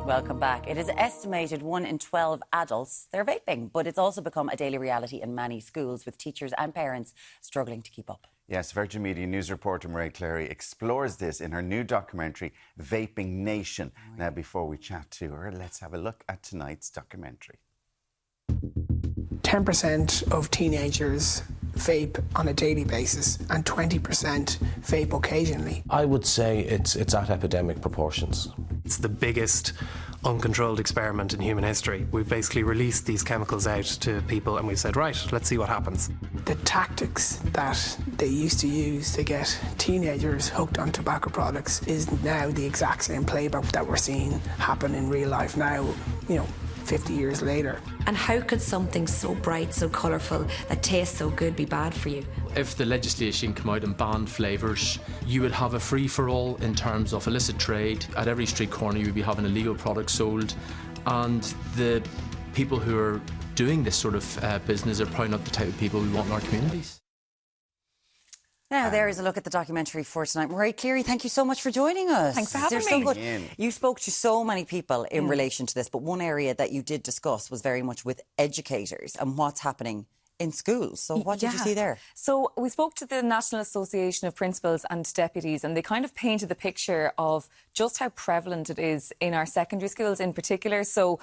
Welcome back. It is estimated 1 in 12 adults, they're vaping, but it's also become a daily reality in many schools, with teachers and parents struggling to keep up. Yes, Virgin Media News reporter Mairéad Cleary explores this in her new documentary, Vaping Nation. Now, before we chat to her, let's have a look at tonight's documentary. 10% of teenagers vape on a daily basis and 20% vape occasionally. I would say it's at epidemic proportions. It's the biggest uncontrolled experiment in human history. We've basically released these chemicals out to people and we've said, right, let's see what happens. The tactics that they used to use to get teenagers hooked on tobacco products is now the exact same playbook that we're seeing happen in real life now, 50 years later. And how could something so bright, so colourful, that tastes so good be bad for you? If the legislation came out and banned flavours, you would have a free-for-all in terms of illicit trade. At every street corner you would be having illegal products sold, and the people who are doing this sort of business are probably not the type of people we want in our communities. Now, there is a look at the documentary for tonight. Mairéad Cleary, thank you so much for joining us. Thanks for having me. So good. You spoke to so many people in relation to this, but one area that you did discuss was very much with educators and what's happening in schools. So what did you see there? So we spoke to the National Association of Principals and Deputies, and they kind of painted the picture of just how prevalent it is in our secondary schools in particular. So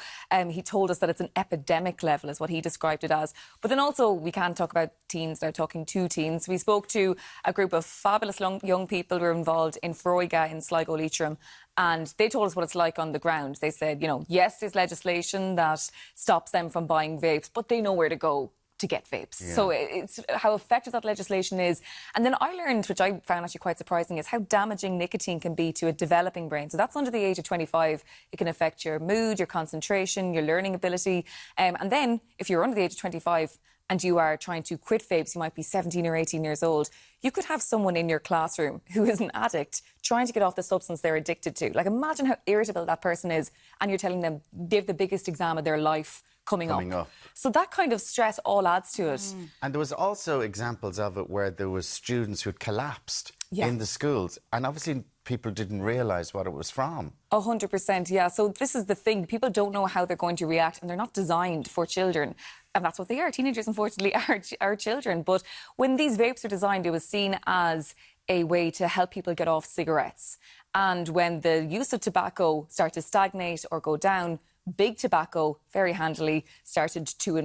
he told us that it's an epidemic level is what he described it as. But then also we can't talk about teens without talking to teens. We spoke to a group of fabulous young people who were involved in Froiga in Sligo Leitrim, and they told us what it's like on the ground. They said, yes, there's legislation that stops them from buying vapes, but they know where to go to get vapes. Yeah. So it's how effective that legislation is. And then I learned, which I found actually quite surprising, is how damaging nicotine can be to a developing brain. So that's under the age of 25. It can affect your mood, your concentration, your learning ability. And then if you're under the age of 25 and you are trying to quit vapes, you might be 17 or 18 years old, you could have someone in your classroom who is an addict trying to get off the substance they're addicted to. Like, imagine how irritable that person is, and you're telling them they have the biggest exam of their life coming up. So that kind of stress all adds to it. And there was also examples of it where there was students who had collapsed in the schools, and obviously people didn't realise what it was from. 100%, yeah. So this is the thing. People don't know how they're going to react, and they're not designed for children. And that's what they are. Teenagers, unfortunately, are children. But when these vapes are designed, it was seen as a way to help people get off cigarettes. And when the use of tobacco started to stagnate or go down, Big Tobacco, very handily, started to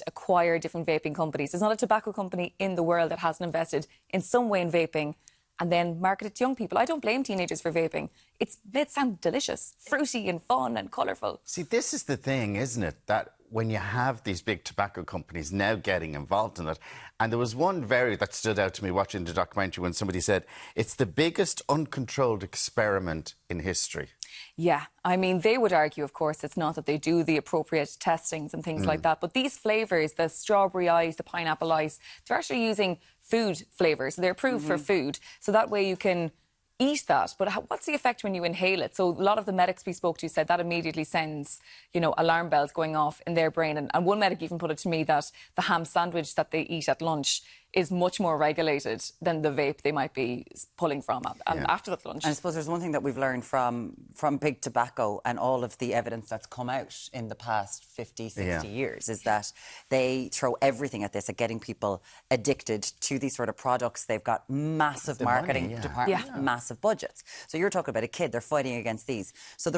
acquire different vaping companies. There's not a tobacco company in the world that hasn't invested in some way in vaping and then market it to young people. I don't blame teenagers for vaping. It's made it sound delicious, fruity and fun and colourful. See, this is the thing, isn't it, that when you have these big tobacco companies now getting involved in it, and there was one that stood out to me watching the documentary when somebody said it's the biggest uncontrolled experiment in history. Yeah, I mean, they would argue, of course, it's not that they do the appropriate testings and things like that, but these flavours, the strawberry ice, the pineapple ice, they're actually using food flavours. They're approved for food, so that way you can eat that. But what's the effect when you inhale it? So a lot of the medics we spoke to said that immediately sends, alarm bells going off in their brain. And one medic even put it to me that the ham sandwich that they eat at lunch is much more regulated than the vape they might be pulling from after that lunch. And I suppose there's one thing that we've learned from Big Tobacco and all of the evidence that's come out in the past 50, 60 years is that they throw everything at this, at getting people addicted to these sort of products. They've got massive marketing departments, massive budgets. So you're talking about a kid, they're fighting against these. So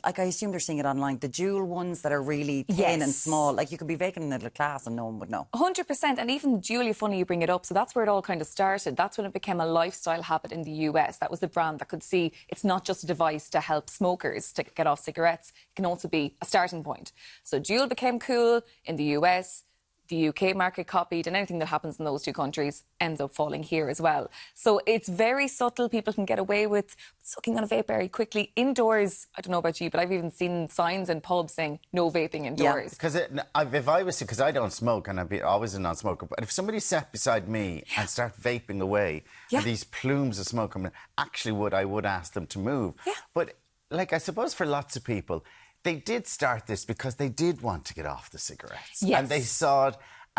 I assume they're seeing it online, the dual ones that are really thin and small, like you could be vaping in the middle of class and no one would know. 100%, and even dually funny you bring it up. So that's where it all kind of started. That's when it became a lifestyle habit in the US. That was the brand that could see it's not just a device to help smokers to get off cigarettes. It can also be a starting point. So Juul became cool in the US. The UK market copied, and anything that happens in those two countries ends up falling here as well. So it's very subtle. People can get away with sucking on a vape very quickly. Indoors, I don't know about you, but I've even seen signs in pubs saying no vaping indoors. Because because I don't smoke and I'm always a non-smoker, but if somebody sat beside me and start vaping away and these plumes of smoke coming, I would ask them to move. Yeah. But I suppose for lots of people, they did start this because they did want to get off the cigarettes. Yes. And they saw it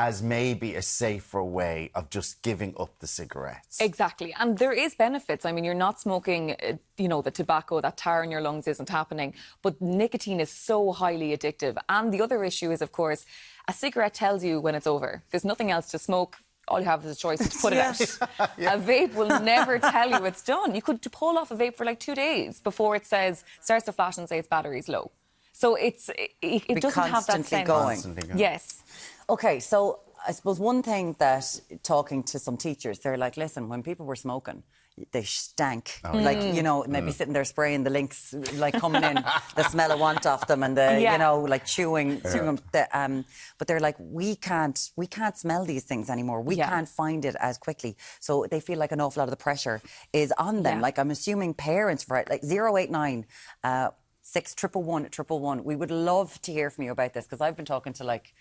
as maybe a safer way of just giving up the cigarettes. Exactly. And there is benefits. I mean, you're not smoking, the tobacco, that tar in your lungs isn't happening. But nicotine is so highly addictive. And the other issue is, of course, a cigarette tells you when it's over. There's nothing else to smoke. All you have is a choice to put it out. A vape will never tell you it's done. You could pull off a vape for like 2 days before it starts to flash and say its battery's low. So it doesn't have that sense. Constantly going. Yes. Okay, so I suppose one thing that, talking to some teachers, they're like, listen, when people were smoking, they stank. Like, maybe sitting there spraying the links, like coming in, the smell of want off them and the, like chewing them. But they're like, we can't smell these things anymore. We can't find it as quickly. So they feel like an awful lot of the pressure is on them. Like, I'm assuming parents, right, like 089 611 we would love to hear from you about this, because I've been talking to like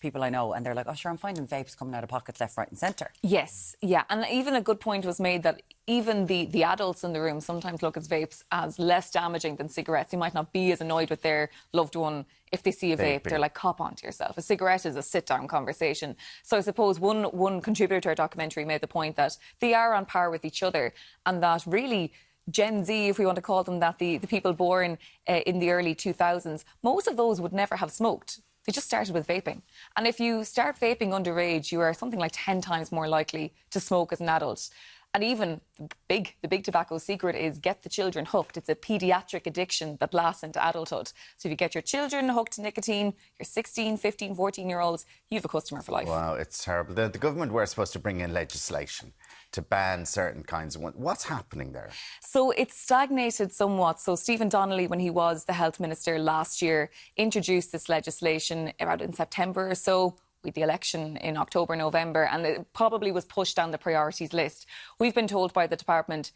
people I know and they're like, oh sure, I'm finding vapes coming out of pockets left, right and centre. Yes, yeah. And even a good point was made that even the adults in the room sometimes look at vapes as less damaging than cigarettes. They might not be as annoyed with their loved one if they see a vape. They're like, cop on to yourself. A cigarette is a sit-down conversation. So I suppose one contributor to our documentary made the point that they are on par with each other, and that really Gen Z, if we want to call them that, the people born in the early 2000s, most of those would never have smoked. They just started with vaping. And if you start vaping underage, you are something like 10 times more likely to smoke as an adult. And even the big tobacco secret is get the children hooked. It's a paediatric addiction that lasts into adulthood. So if you get your children hooked to nicotine, your 16, 15, 14-year-olds, you have a customer for life. Wow, it's terrible. The government were supposed to bring in legislation to ban certain kinds of ones. What's happening there? So it's stagnated somewhat. So Stephen Donnelly, when he was the health minister last year, introduced this legislation around in September or so. With the election in October, November, and it probably was pushed down the priorities list. We've been told by the department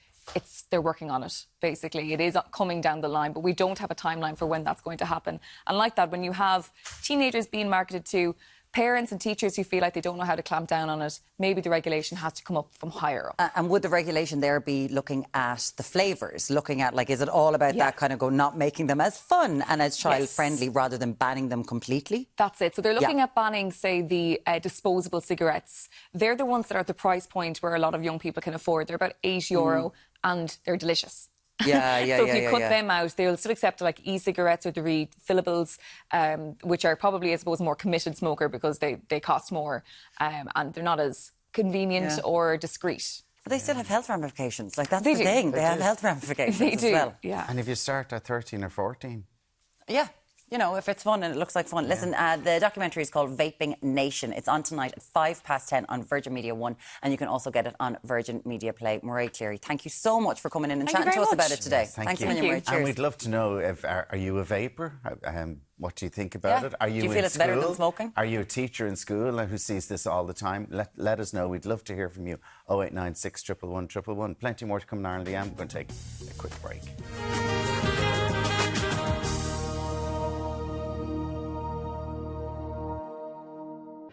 they're working on it, basically. It is coming down the line, but we don't have a timeline for when that's going to happen. And like that, when you have teenagers being marketed to, parents and teachers who feel like they don't know how to clamp down on it, maybe the regulation has to come up from higher up. And would the regulation there be looking at the flavours, looking at, like, is it all about that kind of not making them as fun and as child-friendly rather than banning them completely? That's it. So they're looking at banning, say, the disposable cigarettes. They're the ones that are at the price point where a lot of young people can afford. They're about €8 and they're delicious. So if you cut them out, they'll still accept like e-cigarettes or the refillables, which are probably, I suppose, more committed smoker because they cost more and they're not as convenient or discreet. But they still have health ramifications. Like, that's the thing. They have health ramifications they do. as well. Yeah. And if you start at 13 or 14? Yeah. If it's fun and it looks like fun. Listen, the documentary is called Vaping Nation. It's on tonight at 10:05 on Virgin Media 1, and you can also get it on Virgin Media Play. Mairéad Cleary, thank you so much for coming in and chatting to us about it today. Yes, Thanks you. a million, Mairéad. Cheers. And we'd love to know, are you a vapor? What do you think about it? Are you do you feel it's better than smoking? Are you a teacher in school who sees this all the time? Let us know. We'd love to hear from you. 0896 111 111. Plenty more to come in Ireland. We're going to take a quick break.